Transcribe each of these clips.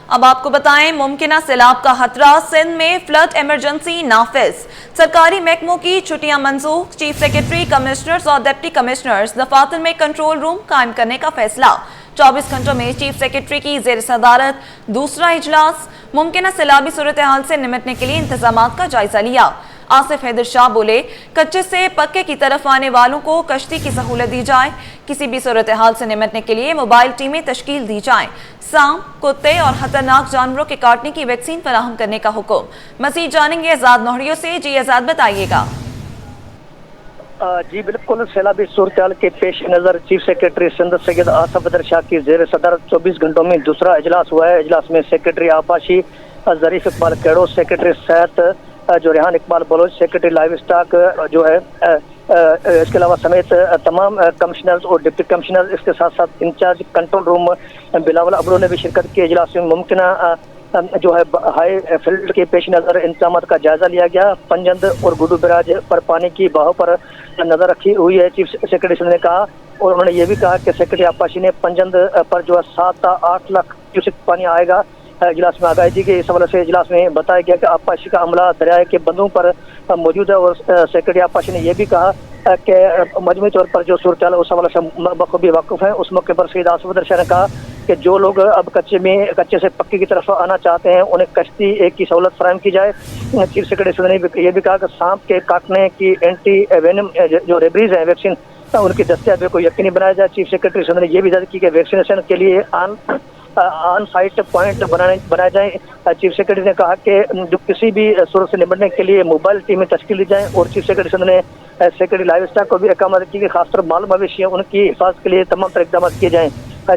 اب آپ کو بتائیں ممکنہ سیلاب کا خطرہ، سندھ میں فلڈ ایمرجنسی نافذ، سرکاری محکموں کی چھٹیاں منسوخ، چیف سیکرٹری، کمشنرز اور ڈپٹی کمشنرز دفاتر میں کنٹرول روم قائم کرنے کا فیصلہ، 24 گھنٹوں میں چیف سیکرٹری کی زیر صدارت دوسرا اجلاس، ممکنہ سیلابی صورتحال سے نمٹنے کے لیے انتظامات کا جائزہ لیا۔ آصف حیدر شاہ بولے کچے سے پکے کی طرف آنے والوں کو کشتی کی سہولت دی جائے، کسی بھی صورتحال سے نمٹنے کے لیے موبائل ٹیمیں تشکیل دی جائیں، سانپ، کتے اور خطرناک جانوروں کے کاٹنے کی ویکسین فراہم کرنے کا حکم۔ مزید جانیں گے آزاد نوہریوں سے۔ جی آزاد، بتائیے گا۔ جی بالکل، سیلابی صورتحال کے پیش نظر چیف سیکرٹری سندھ سید آصف حیدر شاہ کی زیر صدارت 24 گھنٹوں میں دوسرا اجلاس ہوا ہے۔ اجلاس میں سیکرٹری آبپاشی ظریف اقبال کیڑو، سیکرٹری صحت جو Rehan Iqbal Baloch, secretary live stock جو ہے اس کے علاوہ سمیت تمام کمشنرز اور ڈپٹی کمشنرز، اس کے ساتھ ساتھ انچارج کنٹرول روم بلاول ابرو نے بھی شرکت کی۔ اجلاس میں ممکنہ جو ہے ہائی فلڈ کے پیش نظر انتظامات کا جائزہ لیا گیا۔ پنجند اور گڈو براج پر پانی کی بہاؤ پر نظر رکھی ہوئی ہے، چیف سیکرٹری نے کہا، اور انہوں نے یہ بھی کہا کہ سیکرٹری آبپاشی نے پنجند پر جو ہے 7 تا 8 لاکھ کیوسک پانی آئے گا۔ اجلاس میں آگاہی دی گئی۔ اس حوالے سے اجلاس میں بتایا گیا کہ آبپاشی کا عملہ دریائے کے بندوں پر موجود ہے، اور سیکرٹری آبپاشی نے یہ بھی کہا کہ مجموعی طور پر جو صورتحال ہے اس حوالے سے بخوبی واقف ہیں۔ اس موقع پر سید آصف حیدر شاہ نے کہا کہ جو لوگ اب کچے سے پکی کی طرف آنا چاہتے ہیں انہیں کشتی ایک کی سہولت فراہم کی جائے۔ چیف سیکرٹری نے یہ بھی کہا کہ سانپ کے کاٹنے کی اینٹی وینم جو ریبریز ہیں ویکسین ان کی دستیابی کو یقینی بنایا جائے۔ چیف سیکرٹری نے یہ بھی درج کی کہ ویکسینیشن کے لیے آن سائٹ پوائنٹ بنائے جائیں۔ چیف سیکرٹری نے کہا کہ جو کسی بھی صورت سے نمٹنے کے لیے موبائل ٹیمیں تشکیل دی جائیں، اور چیف سیکرٹری نے سیکرٹری لائیو اسٹاک کو بھی احکامات کی کہ خاص طور مال مویشی ہیں ان کی حفاظت کے لیے تمام تر اقدامات کیے جائیں۔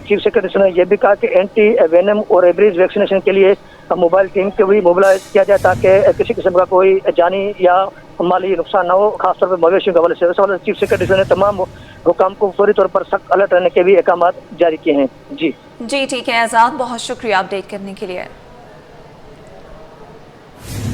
چیف سیکرٹری نے یہ بھی کہا کہ اینٹی وینم اور ریبریز ویکسینیشن کے لیے موبائل ٹیم کو بھی موبلائز کیا جائے تاکہ کسی قسم کا کوئی جانی یا مالی نقصان نہ ہو، خاص طور پر مویشیوں کے حوالے سے۔ اس حوالے سے چیف سیکرٹری نے تمام حکام کو فوری طور پر سخت الرٹ رہنے کے بھی احکامات جاری کیے ہیں۔ جی ٹھیک ہے آزاد، بہت شکریہ اپڈیٹ کرنے کے لیے۔